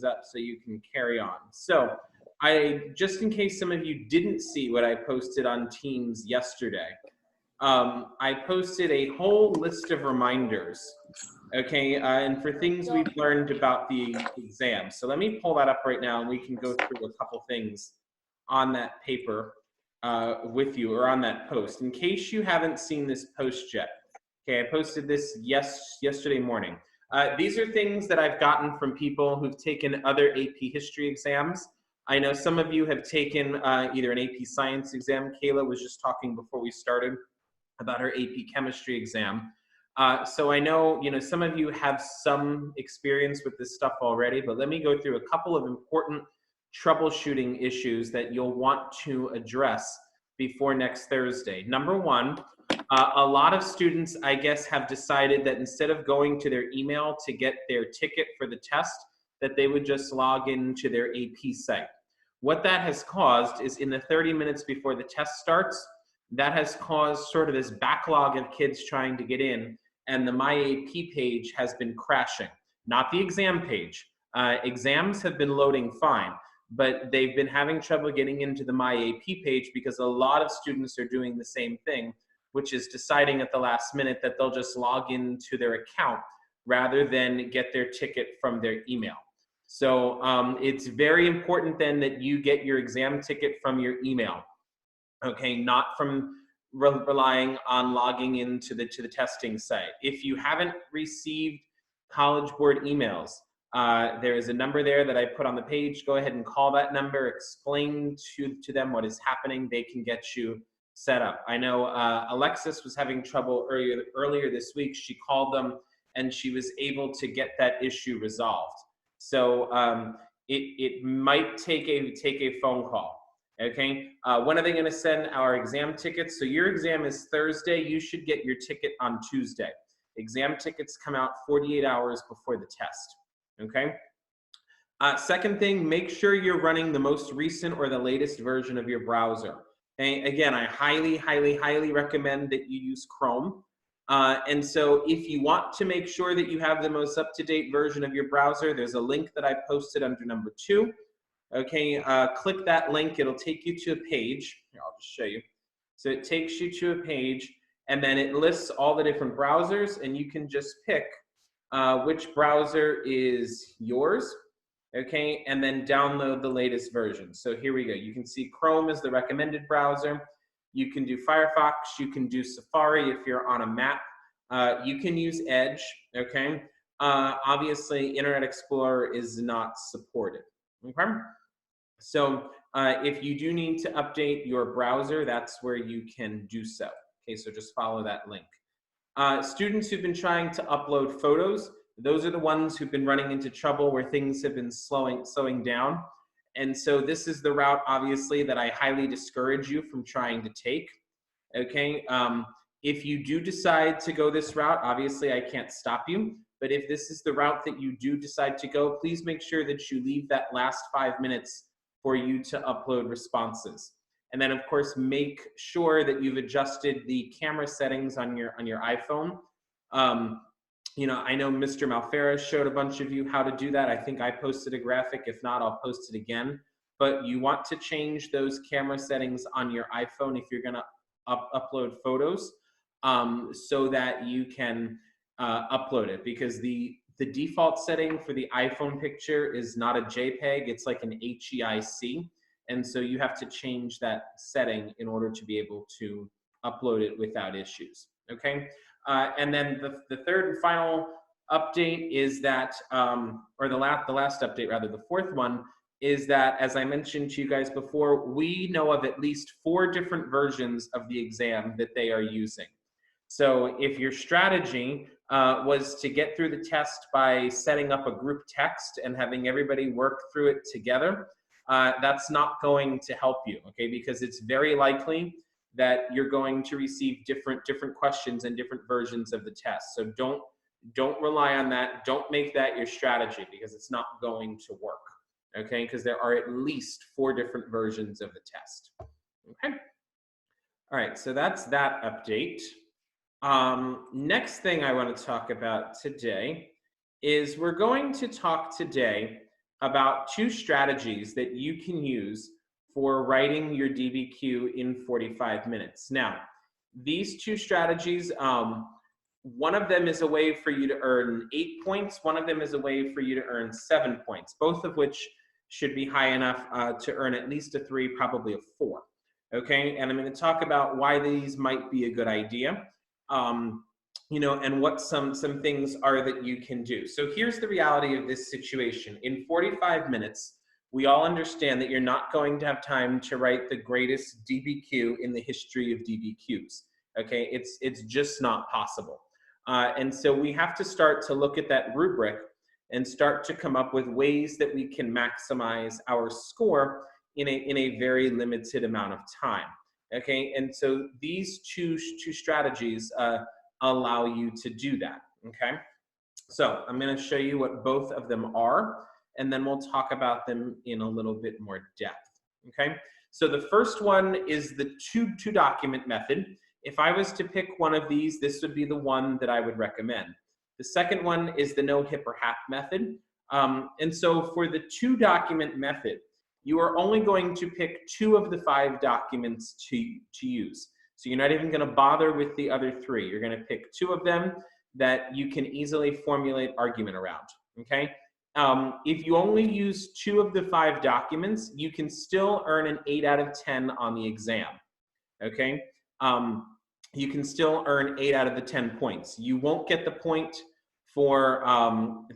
up so you can carry on. So just in case some of you didn't see what I posted on Teams yesterday, I posted a whole list of reminders, okay, and for things we've learned about the exam. So let me pull that up right now and we can go through a couple things on that paper with you, or on that post. In case you haven't seen this post yet, okay, I posted this yesterday morning. These are things that I've gotten from people who've taken other AP history exams. I know some of you have taken either an AP science exam. Kayla was just talking before we started about her AP chemistry exam. So I know, some of you have some experience with this stuff already, but let me go through a couple of important troubleshooting issues that you'll want to address before next Thursday. Number one, a lot of students, I guess, have decided that instead of going to their email to get their ticket for the test, that they would just log into their AP site. What that has caused is, in the 30 minutes before the test starts, that has caused sort of this backlog of kids trying to get in, and the My AP page has been crashing, not the exam page. Exams have been loading fine, but they've been having trouble getting into the My AP page because a lot of students are doing the same thing, which is deciding at the last minute that they'll just log into their account rather than get their ticket from their email. So it's very important then that you get your exam ticket from your email, okay, not from relying on logging into the testing site. If you haven't received College Board emails, there is a number there that I put on the page. Go ahead and call that number, explain to them what is happening. They can get you set up. I know Alexis was having trouble earlier this week. She called them and she was able to get that issue resolved. So it might take a phone call. Okay, when are they going to send our exam tickets? So your exam is Thursday. You should get your ticket on Tuesday. Exam tickets come out 48 hours before the test. Okay. Second thing, make sure you're running the most recent or the latest version of your browser. Okay? Again, I highly, highly, highly recommend that you use Chrome. And so if you want to make sure that you have the most up-to-date version of your browser, there's a link that I posted under number 2. Okay, click that link. It'll take you to a page. Here, I'll just show you. So it takes you to a page, and then it lists all the different browsers, and you can just pick which browser is yours, okay, and then download the latest version. So here we go. You can see Chrome is the recommended browser. You can do Firefox. You can do Safari if you're on a Mac. You can use Edge, okay? Obviously, Internet Explorer is not supported, okay? So if you do need to update your browser, that's where you can do so. Okay, so just follow that link. Students who've been trying to upload photos, those are the ones who've been running into trouble where things have been slowing down. And so this is the route, obviously, that I highly discourage you from trying to take. Okay, if you do decide to go this route, obviously I can't stop you. But if this is the route that you do decide to go, please make sure that you leave that last 5 minutes for you to upload responses. And then, of course, make sure that you've adjusted the camera settings on your iPhone. I know Mr. Malfera showed a bunch of you how to do that. I think I posted a graphic. If not, I'll post it again. But you want to change those camera settings on your iPhone if you're going to upload photos, so that you can upload it, because the default setting for the iPhone picture is not a JPEG, it's like an HEIC. And so you have to change that setting in order to be able to upload it without issues, okay? And then the third and final update is that, or the last update rather, the fourth one, is that, as I mentioned to you guys before, we know of at least 4 different versions of the exam that they are using. So if your strategy was to get through the test by setting up a group text and having everybody work through it together, that's not going to help you, okay? Because it's very likely that you're going to receive different questions and different versions of the test. So don't rely on that. Don't make that your strategy, because it's not going to work, okay? Because there are at least 4 different versions of the test, okay? All right, so that's that update. Next thing I want to talk about today is we're going to talk today about two strategies that you can use for writing your DBQ in 45 minutes. Now, these two strategies, one of them is a way for you to earn 8 points. One of them is a way for you to earn 7 points, both of which should be high enough to earn at least a 3, probably a 4. Okay, and I'm going to talk about why these might be a good idea, and what some things are that you can do. So here's the reality of this situation. In 45 minutes, we all understand that you're not going to have time to write the greatest DBQ in the history of DBQs. Okay, it's just not possible. And so we have to start to look at that rubric and start to come up with ways that we can maximize our score in a very limited amount of time. Okay, and so these two strategies allow you to do that. Okay, so I'm going to show you what both of them are, and then we'll talk about them in a little bit more depth. Okay, so the first one is the two document method. If I was to pick one of these, this would be the one that I would recommend. The second one is the no hip or hap method. And so for the 2 document method, you are only going to pick 2 of the 5 documents to use. So you're not even going to bother with the other 3. You're going to pick 2 of them that you can easily formulate argument around. Okay. If you only use 2 of the 5 documents, you can still earn an 8 out of 10 on the exam. Okay. You can still earn 8 out of the 10 points. You won't get the point for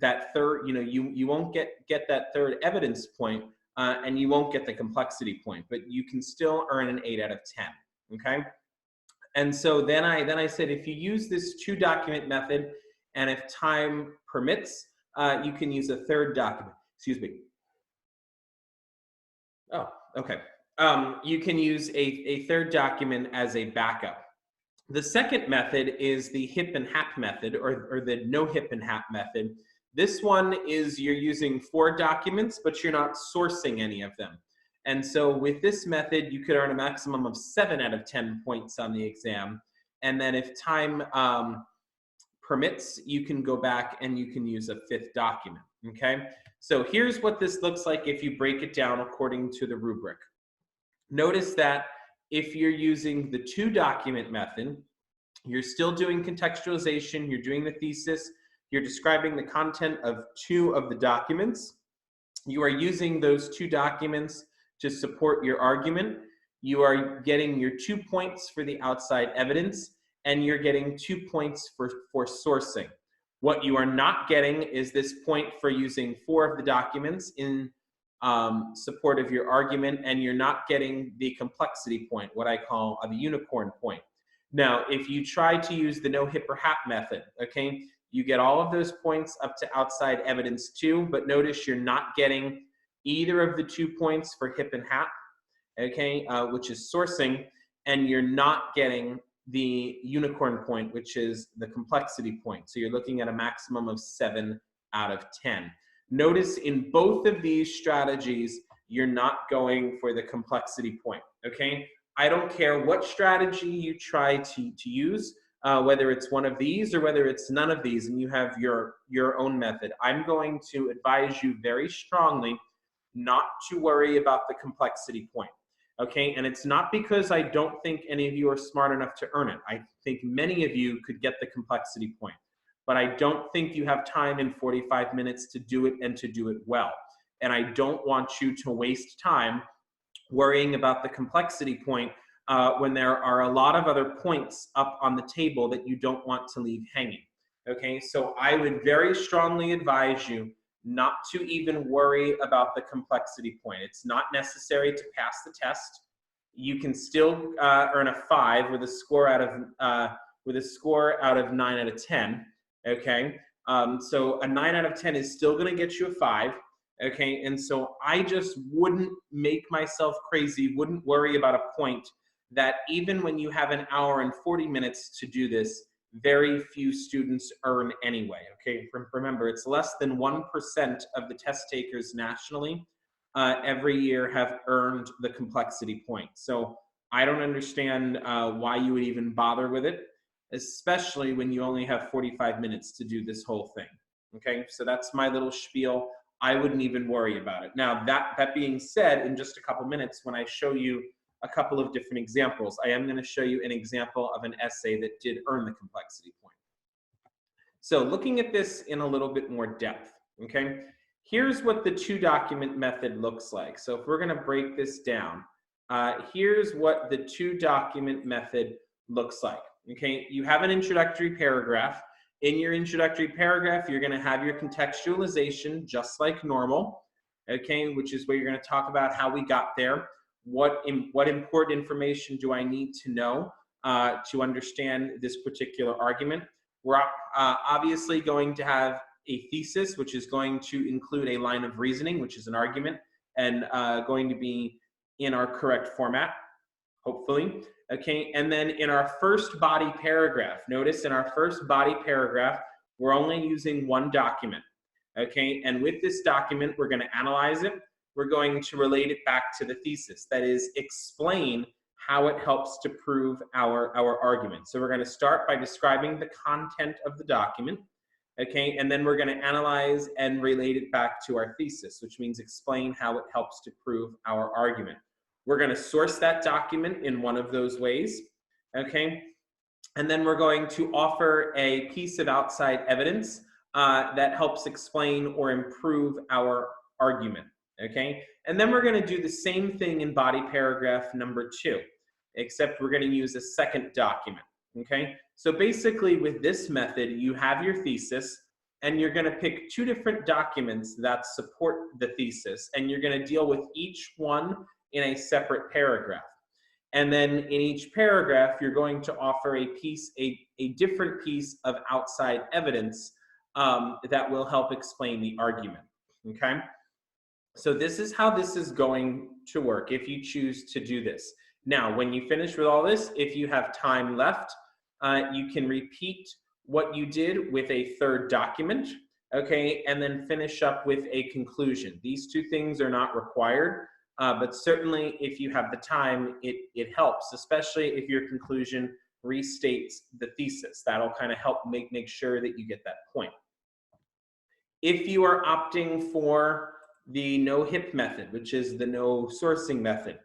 that third, you won't get that third evidence point, and you won't get the complexity point, but you can still earn an 8 out of 10, okay? And so then I said, if you use this 2 document method, and if time permits, you can use a third document, excuse me. Oh, okay. You can use a third document as a backup. The second method is the hip and hap method, or the no hip and hap method. This one is you're using 4 documents, but you're not sourcing any of them. And so with this method, you could earn a maximum of 7 out of 10 points on the exam. And then if time permits, you can go back and you can use a 5th document, okay? So here's what this looks like if you break it down according to the rubric. Notice that if you're using the 2 document method, you're still doing contextualization, you're doing the thesis, you're describing the content of 2 of the documents. You are using those 2 documents to support your argument. You are getting your 2 points for the outside evidence, and you're getting 2 points for sourcing. What you are not getting is this point for using 4 of the documents in support of your argument, and you're not getting the complexity point, what I call the unicorn point. Now, if you try to use the no hip or hap method, okay, you get all of those points up to outside evidence 2, but notice you're not getting either of the 2 points for hip and hap, okay, which is sourcing, and you're not getting the unicorn point, which is the complexity point. So you're looking at a maximum of 7 out of 10. Notice in both of these strategies, you're not going for the complexity point, okay? I don't care what strategy you try to use, whether it's one of these or whether it's none of these, and you have your own method. I'm going to advise you very strongly not to worry about the complexity point, okay? And it's not because I don't think any of you are smart enough to earn it. I think many of you could get the complexity point, but I don't think you have time in 45 minutes to do it and to do it well. And I don't want you to waste time worrying about the complexity point when there are a lot of other points up on the table that you don't want to leave hanging. Okay, so I would very strongly advise you not to even worry about the complexity point. It's not necessary to pass the test. You can still earn a 5 with a score out of 9 out of 10. Okay, so a 9 out of 10 is still going to get you a 5. Okay, and so I just wouldn't make myself crazy, wouldn't worry about a point that even when you have an hour and 40 minutes to do this, very few students earn anyway. Okay, remember, it's less than 1% of the test takers nationally every year have earned the complexity point. So I don't understand why you would even bother with it, especially when you only have 45 minutes to do this whole thing. Okay, so that's my little spiel I wouldn't even worry about it. Now, that being said, in just a couple minutes, when I show you a couple of different examples, I am going to show you an example of an essay that did earn the complexity point. So looking at this in a little bit more depth, okay, here's what the two document method looks like. So if we're going to break this down, here's what the two document method looks like. Okay, you have an introductory paragraph. In your introductory paragraph, you're going to have your contextualization just like normal, okay, which is where you're going to talk about how we got there, what important information do I need to know to understand this particular argument. We're obviously going to have a thesis, which is going to include a line of reasoning, which is an argument, and going to be in our correct format, hopefully. Okay, and then in our first body paragraph, notice in our first body paragraph, we're only using one document. Okay, and with this document, we're going to analyze it. We're going to relate it back to the thesis. That is, explain how it helps to prove our argument. So we're going to start by describing the content of the document, okay, and then we're going to analyze and relate it back to our thesis, which means explain how it helps to prove our argument. We're going to source that document in one of those ways, okay, and then we're going to offer a piece of outside evidence that helps explain or improve our argument, okay, and then we're going to do the same thing in body paragraph number 2. Except we're going to use a second document, okay? So basically with this method, you have your thesis and you're going to pick two different documents that support the thesis, and you're going to deal with each one in a separate paragraph. And then in each paragraph, you're going to offer a different piece of outside evidence that will help explain the argument, okay? So this is how this is going to work if you choose to do this. Now, when you finish with all this, if you have time left, you can repeat what you did with a third document, okay, and then finish up with a conclusion. These two things are not required, but certainly if you have the time, it helps, especially if your conclusion restates the thesis. That'll kind of help make sure that you get that point. If you are opting for the no HIP method, which is the no sourcing method,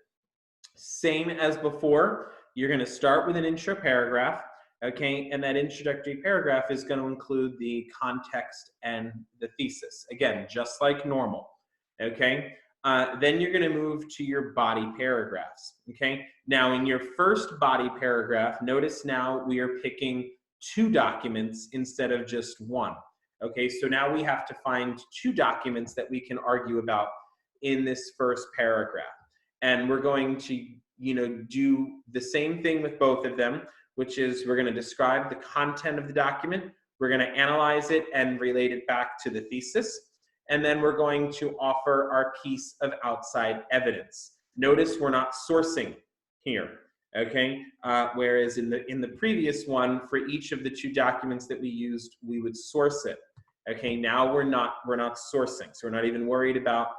same as before, you're going to start with an intro paragraph, okay, and that introductory paragraph is going to include the context and the thesis. Again, just like normal, okay? Then you're going to move to your body paragraphs, okay? Now, in your first body paragraph, notice now we are picking two documents instead of just one, okay? So now we have to find two documents that we can argue about in this first paragraph. And we're going to, do the same thing with both of them, which is we're going to describe the content of the document. We're going to analyze it and relate it back to the thesis. And then we're going to offer our piece of outside evidence. Notice we're not sourcing here, okay? Whereas in the previous one, for each of the two documents that we used, we would source it. Okay, now we're not sourcing, so we're not even worried about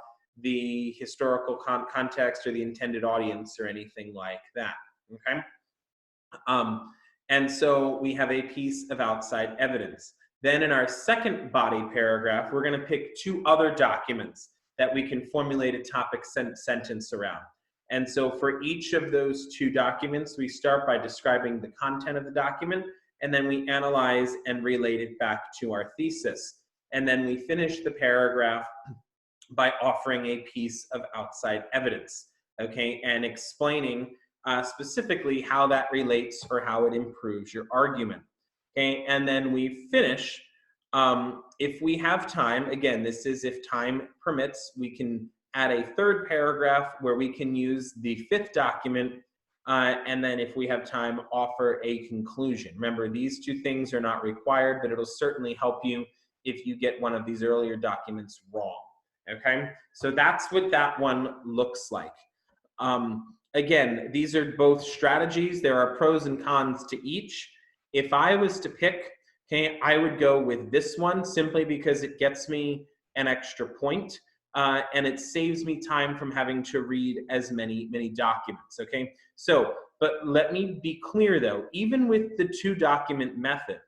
the historical context or the intended audience or anything like that, okay? And so we have a piece of outside evidence. Then in our second body paragraph, we're going to pick two other documents that we can formulate a topic sentence around. And so for each of those two documents, we start by describing the content of the document, and then we analyze and relate it back to our thesis. And then we finish the paragraph by offering a piece of outside evidence, okay, and explaining specifically how that relates or how it improves your argument, okay? And then we finish, if we have time, again, this is if time permits, we can add a third paragraph where we can use the fifth document, and then if we have time, offer a conclusion. Remember, these two things are not required, but it'll certainly help you if you get one of these earlier documents wrong. Okay, so that's what that one looks like. Again, these are both strategies. There are pros and cons to each. If I was to pick, okay, I would go with this one simply because it gets me an extra point, and it saves me time from having to read as many documents, okay? So, but let me be clear though, even with the two document method,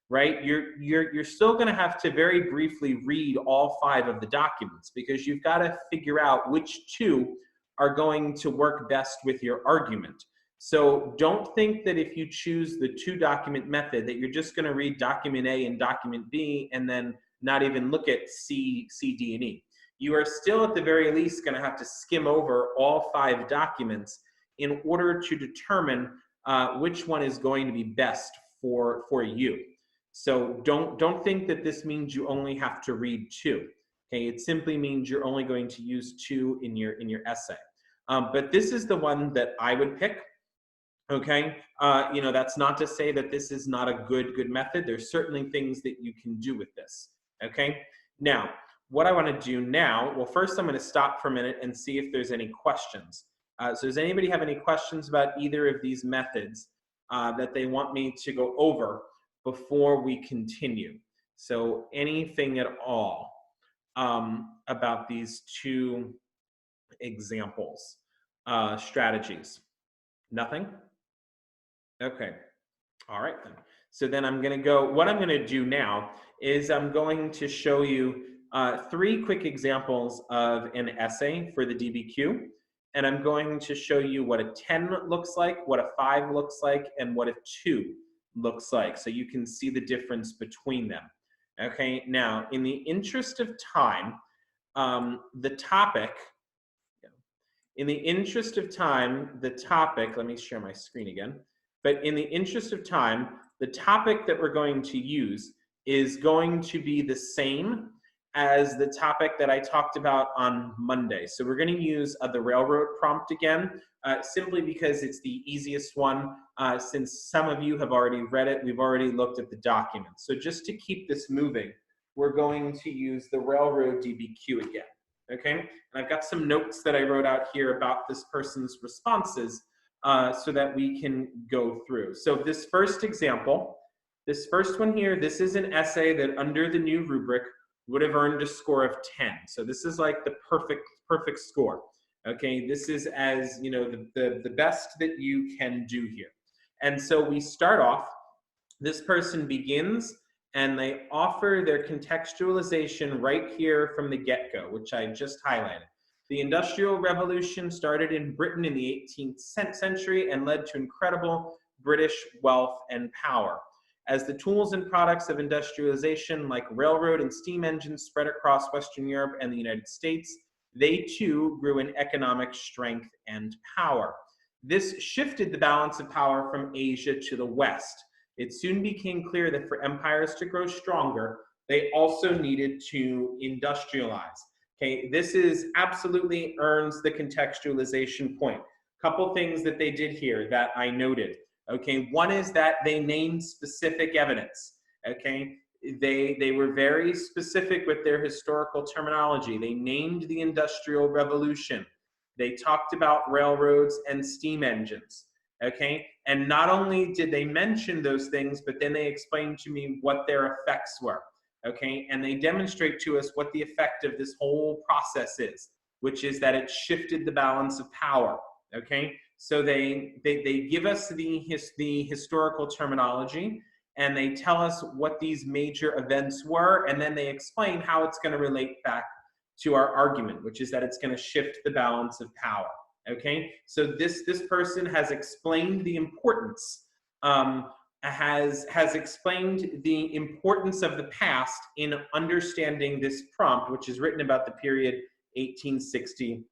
right? You're still going to have to very briefly read all 5 of the documents, because you've got to figure out which 2 are going to work best with your argument. So don't think that if you choose the 2 document method that you're just going to read document A and document B and then not even look at C, D, and E. You are still at the very least going to have to skim over all 5 documents in order to determine which one is going to be best for you. So don't think that this means you only have to read 2. Okay, it simply means you're only going to use 2 in your essay. But this is the one that I would pick. Okay, you know, that's not to say that this is not a good method. There's certainly things that you can do with this. Okay, now what I want to do now, well, first I'm going to stop for a minute and see if there's any questions. So does anybody have any questions about either of these methods that they want me to go over before we continue? So anything at all about these 2 examples, strategies? Nothing? Okay. All right then. So then I'm going to go, what I'm going to do now is I'm going to show you 3 quick examples of an essay for the DBQ. And I'm going to show you what a 10 looks like, what a 5 looks like, and what a 2 looks like. So you can see the difference between them. Okay. Now, in the interest of time, the topic, let me share my screen again. But in the interest of time, the topic that we're going to use is going to be the same as the topic that I talked about on Monday. So we're going to use the railroad prompt again, simply because it's the easiest one. Since some of you have already read it, we've already looked at the document. So just to keep this moving, we're going to use the railroad DBQ again. Okay, and I've got some notes that I wrote out here about this person's responses so that we can go through. So this first example, this first one here, this is an essay that under the new rubric would have earned a score of 10. So this is like the perfect score. Okay, this is, as you know, the best that you can do here. And so we start off, this person begins and they offer their contextualization right here from the get-go, which I just highlighted. The Industrial Revolution started in Britain in the 18th century and led to incredible British wealth and power. As the tools and products of industrialization like railroad and steam engines spread across Western Europe and the United States, they too grew in economic strength and power. This shifted the balance of power from Asia to the West. It soon became clear that for empires to grow stronger, they also needed to industrialize. Okay, this is absolutely earns the contextualization point. Couple things that they did here that I noted. Okay, one is that they named specific evidence. Okay, they were very specific with their historical terminology. They named the Industrial Revolution. They talked about railroads and steam engines. Okay, and not only did they mention those things, but then they explained to me what their effects were. Okay, and they demonstrate to us what the effect of this whole process is, which is that it shifted the balance of power. Okay, so they give us the historical terminology, and they tell us what these major events were, and then they explain how it's going to relate back to our argument, which is that it's going to shift the balance of power. Okay, so this person has explained the importance, has explained the importance of the past in understanding this prompt, which is written about the period 1860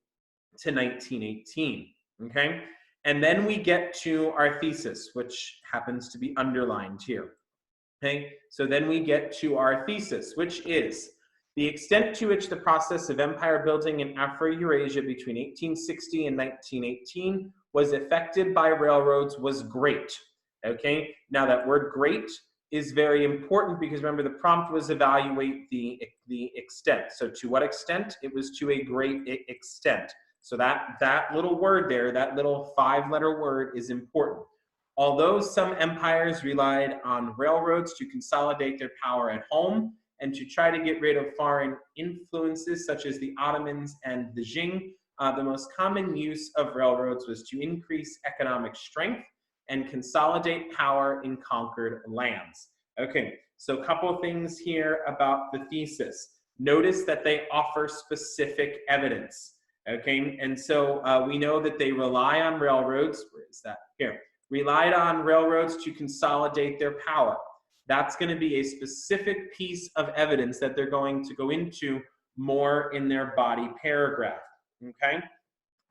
to 1918. Okay, and then we get to our thesis, which happens to be underlined here. Okay, so then we get to our thesis, which is the extent to which the process of empire building in Afro-Eurasia between 1860 and 1918 was affected by railroads was great. Okay, now that word great is very important because remember the prompt was evaluate the extent. So to what extent? It was to a great extent. So that little word there, that little 5-letter word is important. Although some empires relied on railroads to consolidate their power at home, and to try to get rid of foreign influences such as the Ottomans and the Qing, the most common use of railroads was to increase economic strength and consolidate power in conquered lands. Okay, so a couple things here about the thesis. Notice that they offer specific evidence. Okay, and so we know that they rely on railroads. Where is that? Here. Relied on railroads to consolidate their power. That's going to be a specific piece of evidence that they're going to go into more in their body paragraph. Okay,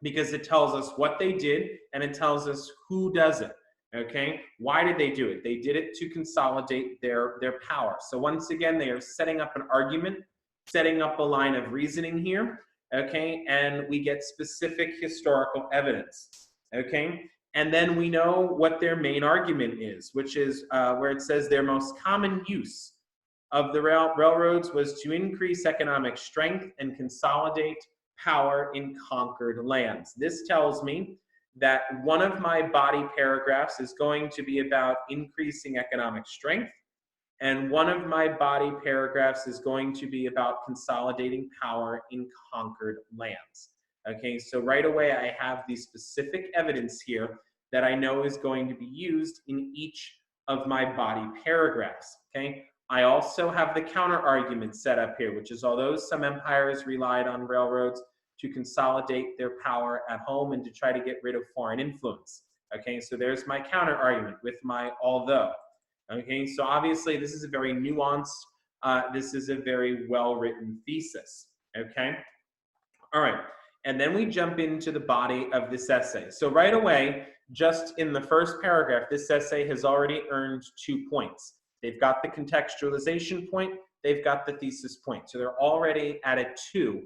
because it tells us what they did and it tells us who does it. Okay, why did they do it? They did it to consolidate their power. So once again, they are setting up an argument, setting up a line of reasoning here. Okay, and we get specific historical evidence. Okay, and then we know what their main argument is, which is where it says their most common use of the railroads was to increase economic strength and consolidate power in conquered lands. This tells me that one of my body paragraphs is going to be about increasing economic strength, and one of my body paragraphs is going to be about consolidating power in conquered lands. Okay, so right away I have the specific evidence here that I know is going to be used in each of my body paragraphs. Okay, I also have the counter argument set up here, which is although some empires relied on railroads to consolidate their power at home and to try to get rid of foreign influence. Okay, so there's my counter argument with my although. Okay, so obviously this is a very nuanced, this is a very well-written thesis. Okay, all right, and then we jump into the body of this essay. So right away, just in the first paragraph, this essay has already earned 2 points. They've got the contextualization point, they've got the thesis point. So they're already at a 2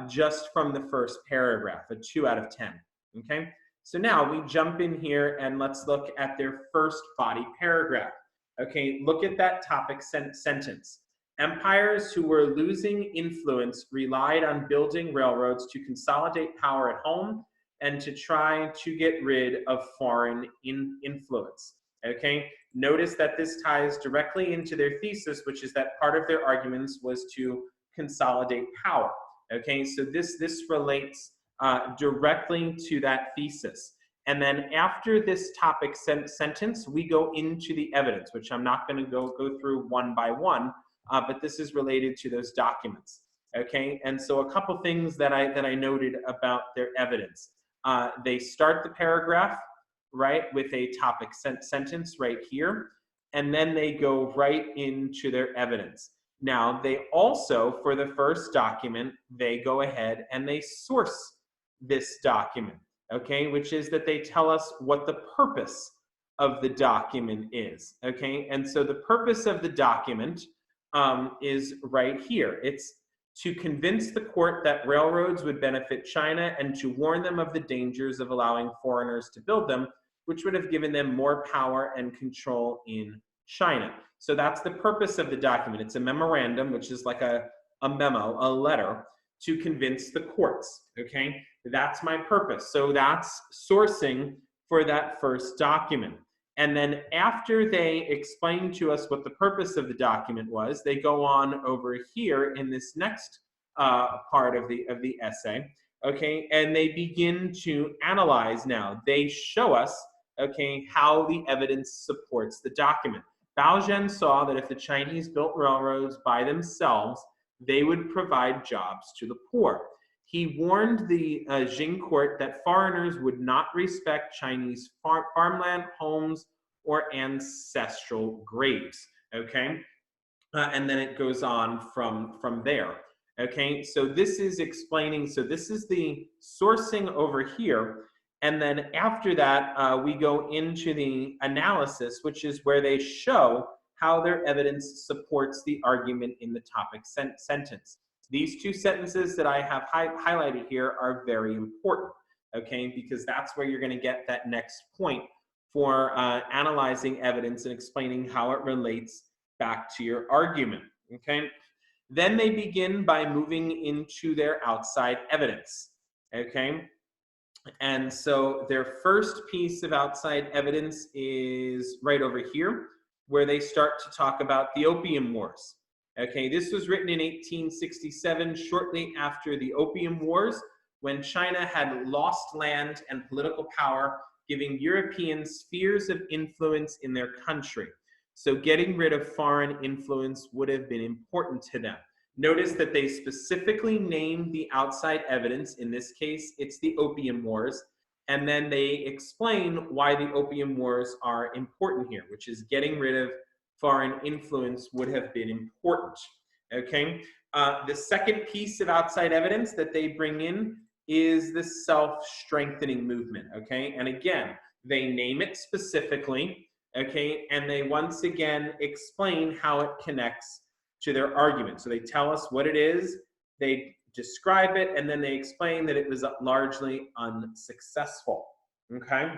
just from the first paragraph, a 2 out of 10, okay? So now we jump in here and let's look at their first body paragraph. Okay, look at that topic sentence. Empires who were losing influence relied on building railroads to consolidate power at home and to try to get rid of foreign influence. Okay, notice that this ties directly into their thesis, which is that part of their arguments was to consolidate power. Okay, so this relates directly to that thesis. And then after this topic sentence, we go into the evidence, which I'm not going to go through one by one, but this is related to those documents. Okay, and so a couple things that I noted about their evidence. They start the paragraph, right, with a topic sentence right here, and then they go right into their evidence. Now, they also, for the first document, they go ahead and they source this document, okay, which is that they tell us what the purpose of the document is, okay? And so the purpose of the document is right here. It's to convince the court that railroads would benefit China and to warn them of the dangers of allowing foreigners to build them, which would have given them more power and control in China. So that's the purpose of the document. It's a memorandum, which is like a memo, a letter to convince the courts, okay? That's my purpose. So that's sourcing for that first document. And then after they explain to us what the purpose of the document was, they go on over here in this next part of the essay, okay? And they begin to analyze now. They show us, okay, how the evidence supports the document. Bao Zhen saw that if the Chinese built railroads by themselves, they would provide jobs to the poor. He warned the Jing court that foreigners would not respect Chinese farmland, homes, or ancestral graves, okay? And then it goes on from there, okay? So this is explaining, so this is the sourcing over here. And then after that, we go into the analysis, which is where they show how their evidence supports the argument in the topic sentence. These 2 sentences that I have highlighted here are very important, okay, because that's where you're going to get that next point for analyzing evidence and explaining how it relates back to your argument, okay? Then they begin by moving into their outside evidence, okay? And so their first piece of outside evidence is right over here, where they start to talk about the Opium Wars. Okay, this was written in 1867, shortly after the Opium Wars, when China had lost land and political power, giving Europeans spheres of influence in their country. So getting rid of foreign influence would have been important to them. Notice that they specifically named the outside evidence. In this case, it's the Opium Wars. And then they explain why the Opium Wars are important here, which is getting rid of foreign influence would have been important. Okay. The second piece of outside evidence that they bring in is the self-strengthening movement. Okay. And again, they name it specifically. Okay. And they once again explain how it connects to their argument. So they tell us what it is, they describe it, and then they explain that it was largely unsuccessful. Okay.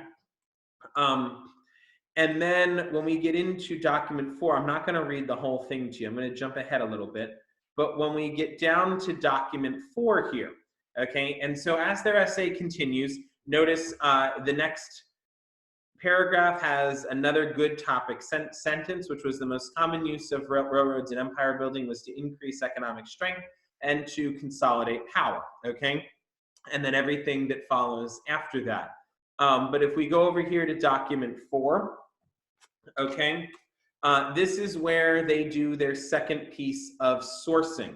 And then when we get into document 4, I'm not going to read the whole thing to you. I'm going to jump ahead a little bit. But when we get down to document 4 here, okay, and so as their essay continues, notice the next paragraph has another good topic sentence, which was the most common use of railroads in empire building was to increase economic strength and to consolidate power, okay? And then everything that follows after that. But if we go over here to document 4, okay, this is where they do their second piece of sourcing,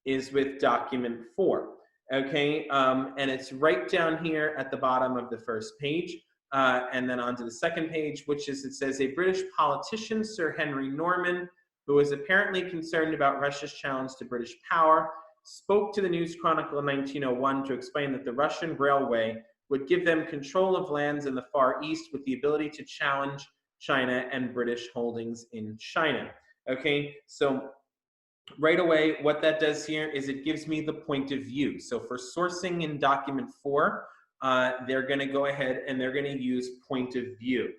is with document 4, okay? And it's right down here at the bottom of the first page. And then onto the second page, which is, it says, a British politician, Sir Henry Norman, who was apparently concerned about Russia's challenge to British power, spoke to the News Chronicle in 1901 to explain that the Russian railway would give them control of lands in the Far East with the ability to challenge China and British holdings in China. Okay, so right away, what that does here is it gives me the point of view. So for sourcing in document 4, they're going to go ahead and they're going to use point of view.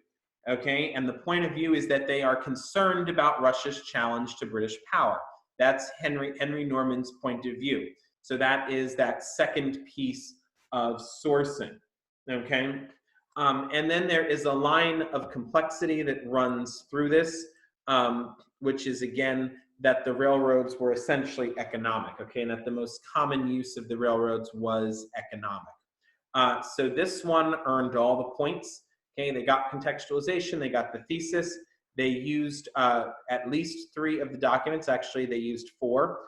Okay, and the point of view is that they are concerned about Russia's challenge to British power. That's Henry Norman's point of view. So that is that second piece of sourcing. Okay, and then there is a line of complexity that runs through this, which is again that the railroads were essentially economic. Okay, and that the most common use of the railroads was economic. So this one earned all the points. Okay, they got contextualization, they got the thesis, they used at least 3 of the documents. Actually, they used 4,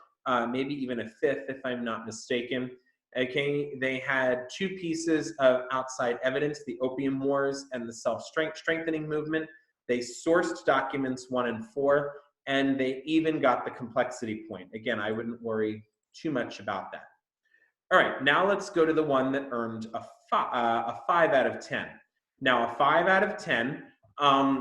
maybe even a 5th if I'm not mistaken. Okay, they had 2 pieces of outside evidence, the Opium Wars and the self-strengthening movement. They sourced documents 1 and 4, and they even got the complexity point. Again, I wouldn't worry too much about that. All right, now let's go to the one that earned a 5 out of 10. Now, a 5 out of 10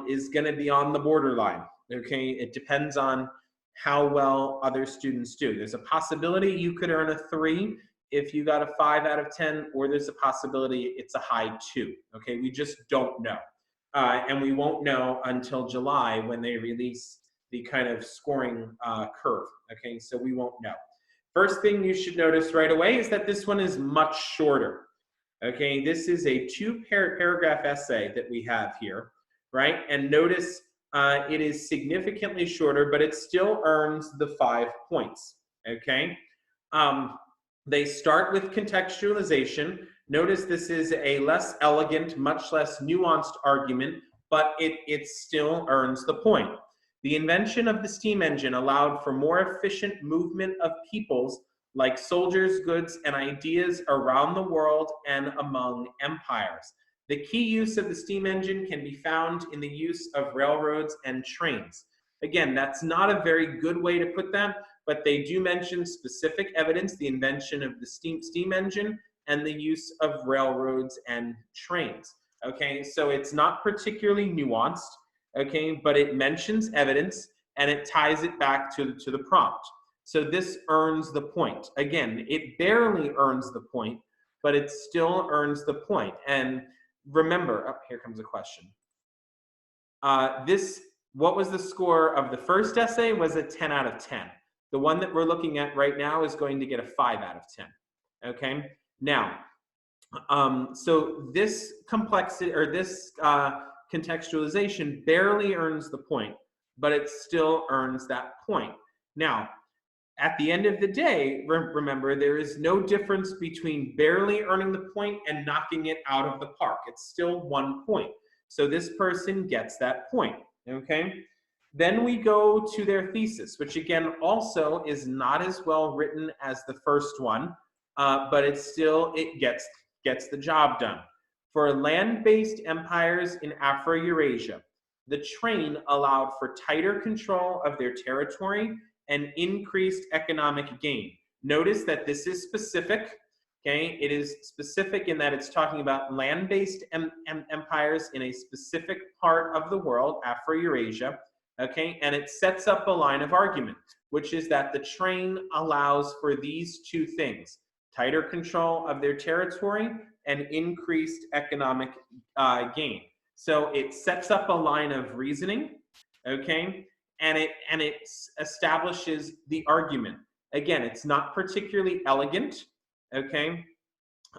is going to be on the borderline, okay? It depends on how well other students do. There's a possibility you could earn a 3 if you got a 5 out of 10, or there's a possibility it's a high 2, okay? We just don't know. And we won't know until July when they release the kind of scoring curve, okay? So we won't know. First thing you should notice right away is that this one is much shorter. Okay, this is a 2-paragraph essay that we have here, right? And notice it is significantly shorter, but it still earns the 5 points. Okay, they start with contextualization. Notice this is a less elegant, much less nuanced argument, but it still earns the point. The invention of the steam engine allowed for more efficient movement of peoples like soldiers, goods, and ideas around the world and among empires. The key use of the steam engine can be found in the use of railroads and trains. Again, that's not a very good way to put that, but they do mention specific evidence, the invention of the steam engine and the use of railroads and trains. Okay, so it's not particularly nuanced. Okay, but it mentions evidence and it ties it back to the prompt. So this earns the point. Again, it barely earns the point, but it still earns the point. And remember, oh, here comes a question. What was the score of the first essay? Was a 10 out of 10. The one that we're looking at right now is going to get a 5 out of 10. Okay, now, so this complexity or this contextualization barely earns the point, but it still earns that point. Now, at the end of the day, remember, there is no difference between barely earning the point and knocking it out of the park. It's still 1 point. So this person gets that point, okay? Then we go to their thesis, which again also is not as well written as the first one, but it gets the job done. For land-based empires in Afro-Eurasia, the train allowed for tighter control of their territory and increased economic gain. Notice that this is specific. Okay, it is specific in that it's talking about land-based empires in a specific part of the world, Afro-Eurasia. Okay, and it sets up a line of argument, which is that the train allows for these two things: tighter control of their territory and increased economic gain. So it sets up a line of reasoning, okay, and it establishes the argument. Again, it's not particularly elegant, okay.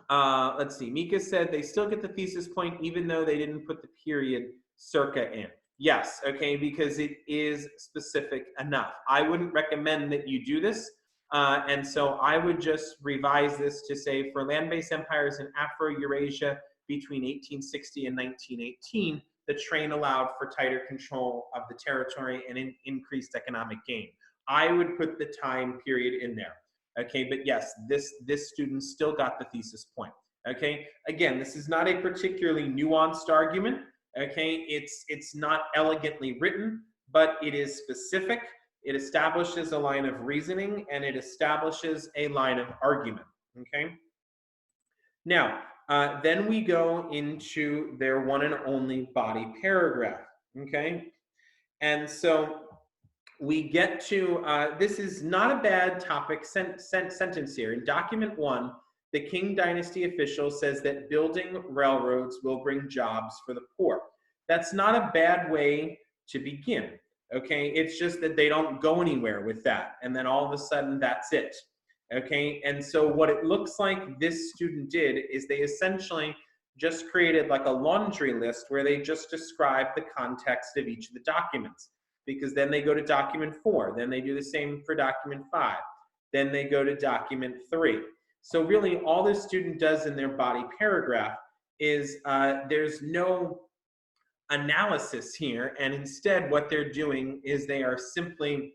Let's see. Mika said they still get the thesis point even though they didn't put the period circa in. Yes, okay, because it is specific enough. I wouldn't recommend that you do this. And so I would just revise this to say for land-based empires in Afro-Eurasia between 1860 and 1918, the train allowed for tighter control of the territory and increased economic gain. I would put the time period in there. Okay, but yes, this student still got the thesis point. Okay, again, this is not a particularly nuanced argument. Okay, it's not elegantly written, but it is specific. It establishes a line of reasoning and it establishes a line of argument. Okay, now then we go into their one and only body paragraph. Okay, and so we get to, this is not a bad topic sentence here. In document 1, the Qing Dynasty official says that building railroads will bring jobs for the poor. That's not a bad way to begin, okay? It's just that they don't go anywhere with that, and then all of a sudden that's it, okay? And so what it looks like this student did is they essentially just created like a laundry list where they just describe the context of each of the documents, because then they go to document 4, then they do the same for document 5, then they go to document 3. So really all this student does in their body paragraph is there's no analysis here, and instead what they're doing is they are simply,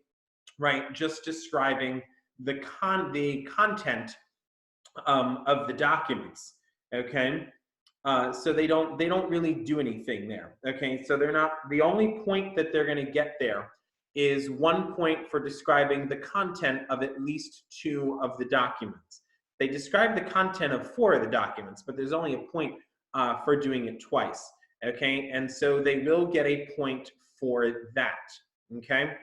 right, just describing the content of the documents, okay? So they don't really do anything there, okay? So they're not, the only point that they're gonna get there is 1 point for describing the content of at least 2 of the documents. They describe the content of 4 of the documents, but there's only a point for doing it twice, okay? And so they will get a point for that, okay?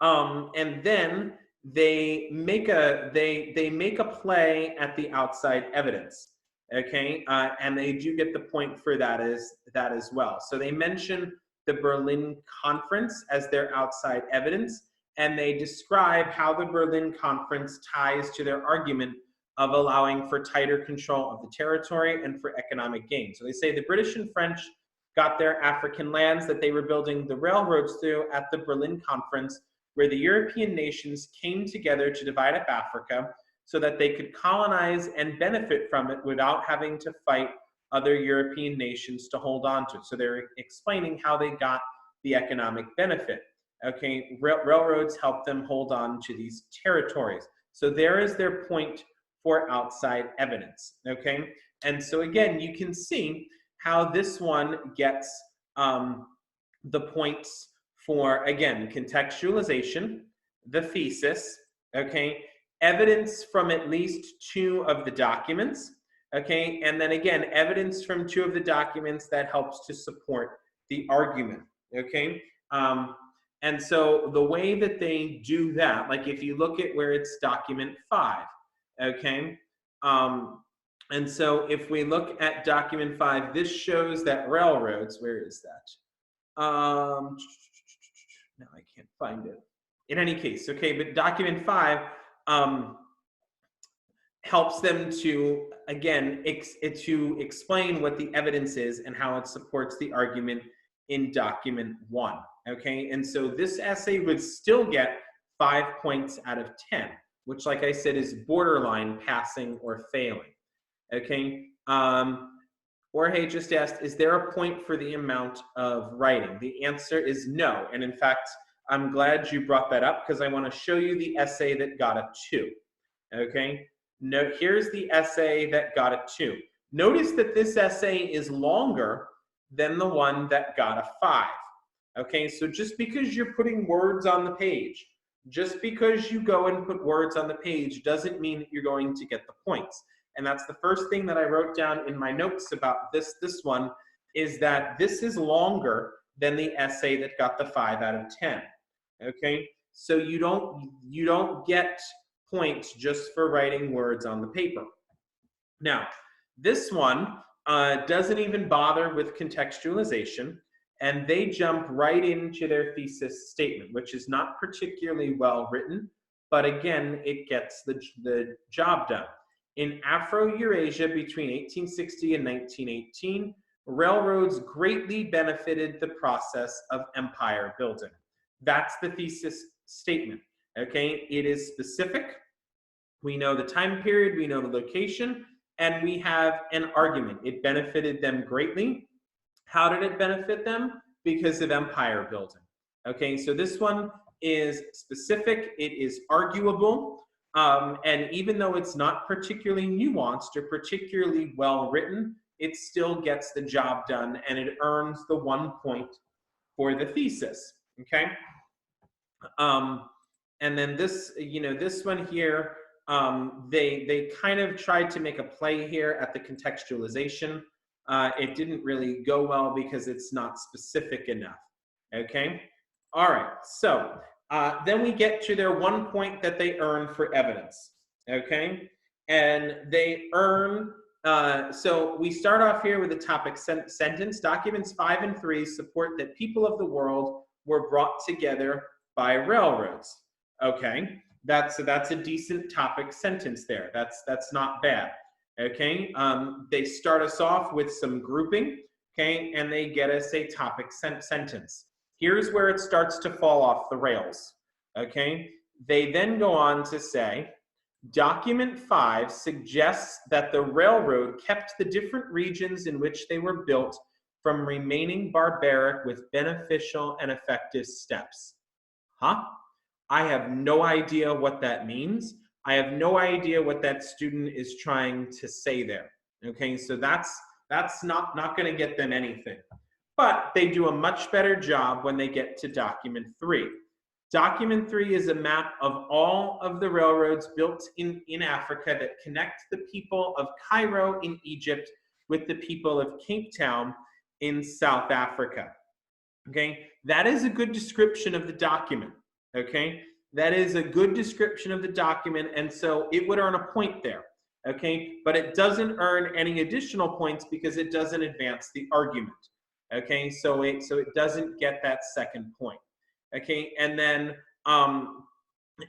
And then they make a play at the outside evidence. Okay, and they do get the point for that as well. So they mention the Berlin Conference as their outside evidence, and they describe how the Berlin Conference ties to their argument of allowing for tighter control of the territory and for economic gain. So they say the British and French got their African lands that they were building the railroads through at the Berlin Conference, where the European nations came together to divide up Africa so that they could colonize and benefit from it without having to fight other European nations to hold on to it. So they're explaining how they got the economic benefit. Okay, railroads help them hold on to these territories. So there is their point for outside evidence, okay? And so again, you can see how this one gets the points for, again, contextualization, the thesis, okay? Evidence from at least 2 of the documents, okay? And then again, evidence from 2 of the documents that helps to support the argument, okay? And so the way that they do that, like if you look at where it's document 5, okay? And so if we look at document 5, this shows that railroads, where is that? No, I can't find it. In any case, okay, but document 5, helps them to, again, to explain what the evidence is and how it supports the argument in document 1, okay? And so this essay would still get 5 points out of 10, which, like I said, is borderline passing or failing, okay? Jorge just asked, is there a point for the amount of writing? The answer is no. And in fact, I'm glad you brought that up because I want to show you the essay that got a 2. Okay, no, here's the essay that got a 2. Notice that this essay is longer than the one that got a 5. Okay, so just because you're putting words on the page, just because you go and put words on the page doesn't mean that you're going to get the points. And that's the first thing that I wrote down in my notes about this one, is that this is longer than the essay that got the 5 out of 10. Okay, so you don't get points just for writing words on the paper. Now, this one doesn't even bother with contextualization, and they jump right into their thesis statement, which is not particularly well written, but again, it gets the job done. In Afro-Eurasia between 1860 and 1918, railroads greatly benefited the process of empire building. That's the thesis statement, okay? It is specific. We know the time period, we know the location, and we have an argument. It benefited them greatly. How did it benefit them? Because of empire building. Okay, so this one is specific, it is arguable, and even though it's not particularly nuanced or particularly well written, it still gets the job done and it earns the 1 point for the thesis. Okay, and then this, this one here, they kind of tried to make a play here at the contextualization. It didn't really go well because it's not specific enough. Okay, all right, so then we get to their 1 point that they earn for evidence. Okay, and they earn, so we start off here with the topic sentence. Documents 5 and 3 support that people of the world were brought together by railroads. Okay, that's a decent topic sentence there. That's not bad. Okay, they start us off with some grouping, okay, and they get us a topic sentence. Here's where it starts to fall off the rails, okay? They then go on to say, document 5 suggests that the railroad kept the different regions in which they were built from remaining barbaric with beneficial and effective steps. Huh? I have no idea what that means. I have no idea what that student is trying to say there. Okay, so that's not going to get them anything. But they do a much better job when they get to document 3. Document 3 is a map of all of the railroads built in Africa that connect the people of Cairo in Egypt with the people of Cape Town in South Africa. Okay, that is a good description of the document. Okay, that is a good description of the document, and so it would earn a point there. Okay, but it doesn't earn any additional points because it doesn't advance the argument. Okay, so it doesn't get that second point. Okay, and then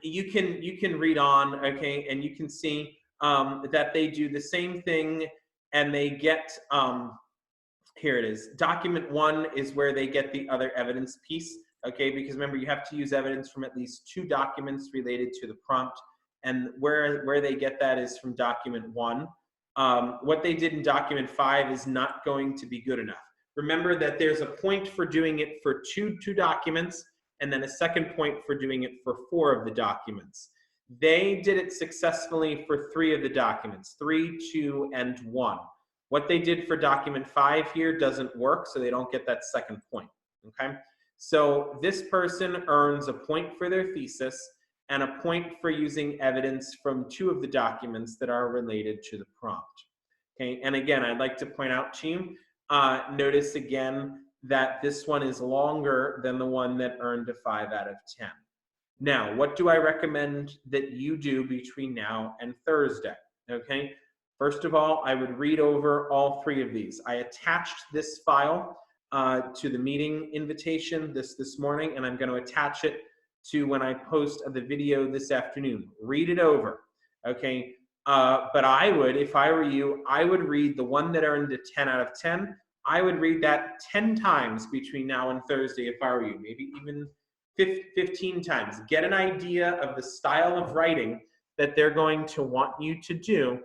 you can read on. Okay, and you can see that they do the same thing, and they get here it is. Document 1 is where they get the other evidence piece. Okay, because remember, you have to use evidence from at least 2 documents related to the prompt, and where they get that is from document 1. What they did in document 5 is not going to be good enough. Remember that there's a point for doing it for two documents, and then a second point for doing it for 4 of the documents. They did it successfully for 3 of the documents, 3, 2, and 1. What they did for document 5 here doesn't work, so they don't get that second point. Okay. So this person earns a point for their thesis and a point for using evidence from 2 of the documents that are related to the prompt. Okay, and again, I'd like to point out to you, notice again that this one is longer than the one that earned a 5 out of 10. Now, what do I recommend that you do between now and Thursday? Okay, first of all, I would read over all 3 of these. I attached this file to the meeting invitation this morning, and I'm going to attach it to when I post the video this afternoon. Read it over, okay? But I would, if I were you, I would read the one that earned a 10 out of 10. I would read that 10 times between now and Thursday if I were you, maybe even 15 times. Get an idea of the style of writing that they're going to want you to do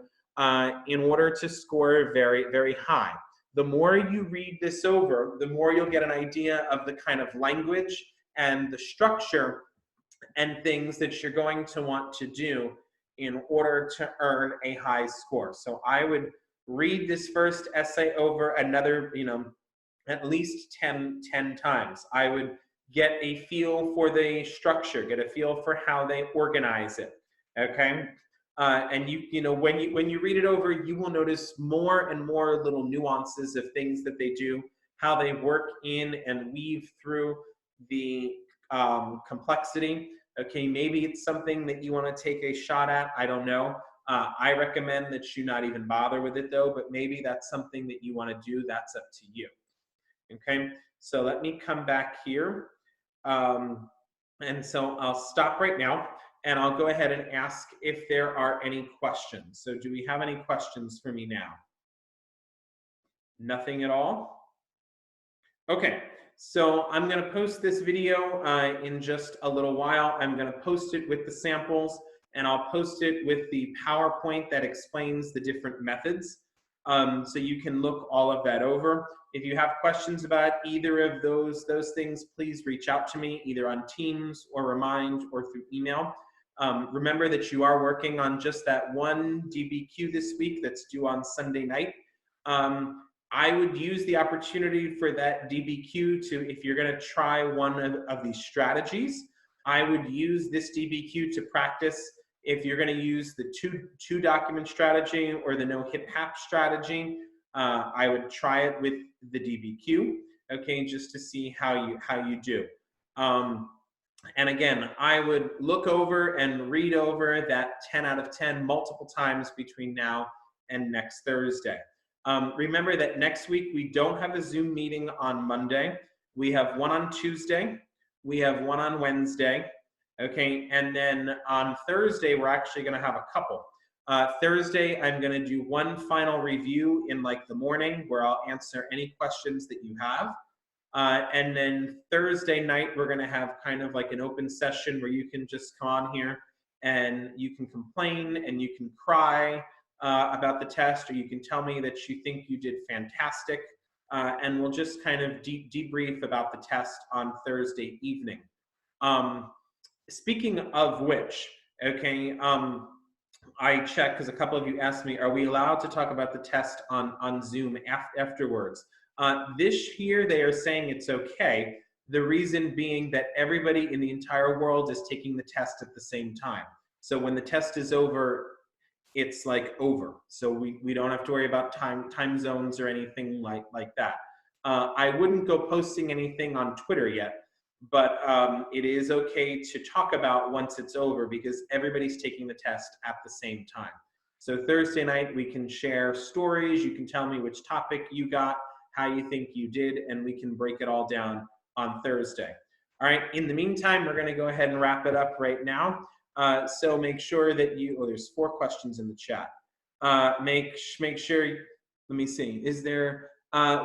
in order to score very, very high. The more you read this over, the more you'll get an idea of the kind of language and the structure and things that you're going to want to do in order to earn a high score. So I would read this first essay over another, at least 10 times. I would get a feel for the structure, get a feel for how they organize it, okay? And when you read it over, you will notice more and more little nuances of things that they do, how they work in and weave through the complexity. Okay, maybe it's something that you want to take a shot at. I don't know. I recommend that you not even bother with it though, but maybe that's something that you want to do. That's up to you. Okay, so let me come back here. And so I'll stop right now and I'll go ahead and ask if there are any questions. So do we have any questions for me now? Nothing at all? Okay, so I'm going to post this video in just a little while. I'm going to post it with the samples and I'll post it with the PowerPoint that explains the different methods. So you can look all of that over. If you have questions about either of those things, please reach out to me either on Teams or Remind or through email. Remember that you are working on just that one DBQ this week that's due on Sunday night. I would use the opportunity for that DBQ to, if you're going to try one of these strategies, I would use this DBQ to practice. If you're going to use the two document strategy or the no hip hap strategy, I would try it with the DBQ, okay, just to see how you do. And again, I would look over and read over that 10 out of 10 multiple times between now and next Thursday. Remember that next week we don't have a Zoom meeting on Monday. We have one on Tuesday. We have one on Wednesday. Okay, and then on Thursday, we're actually going to have a couple. Thursday, I'm going to do one final review in like the morning where I'll answer any questions that you have. And then Thursday night, we're going to have kind of like an open session where you can just come on here and you can complain and you can cry about the test, or you can tell me that you think you did fantastic. And we'll just kind of debrief about the test on Thursday evening. Speaking of which, okay, I checked because a couple of you asked me, are we allowed to talk about the test on Zoom afterwards? This year, they are saying it's okay. The reason being that everybody in the entire world is taking the test at the same time. So when the test is over, it's like over. So we don't have to worry about time zones or anything like that. I wouldn't go posting anything on Twitter yet, but it is okay to talk about once it's over because everybody's taking the test at the same time. So Thursday night, we can share stories. You can tell me which topic you got, how you think you did, and we can break it all down on Thursday. All right, in the meantime, we're gonna go ahead and wrap it up right now. So make sure that there's 4 questions in the chat. Make sure, let me see, is there,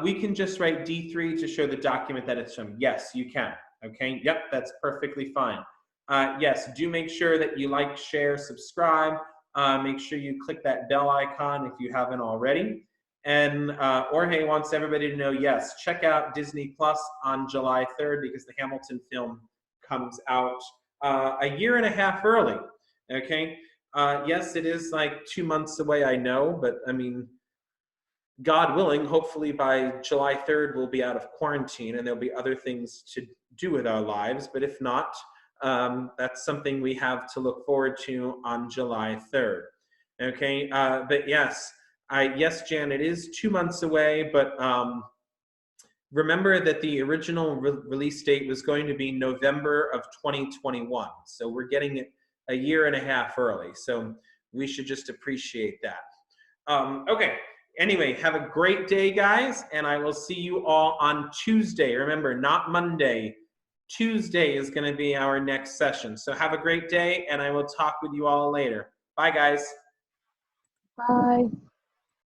we can just write D3 to show the document that it's from. Yes, you can, okay? Yep, that's perfectly fine. Yes, do make sure that you like, share, subscribe. Make sure you click that bell icon if you haven't already. And Jorge wants everybody to know, yes, check out Disney Plus on July 3rd because the Hamilton film comes out a year and a half early, okay? Yes, it is like 2 months away, I know, but I mean, God willing, hopefully by July 3rd, we'll be out of quarantine and there'll be other things to do with our lives. But if not, that's something we have to look forward to on July 3rd, okay? But yes, yes, Jan, it is 2 months away, but remember that the original release date was going to be November of 2021. So we're getting it a year and a half early. So we should just appreciate that. Okay, anyway, have a great day, guys. And I will see you all on Tuesday. Remember, not Monday. Tuesday is going to be our next session. So have a great day, and I will talk with you all later. Bye, guys. Bye.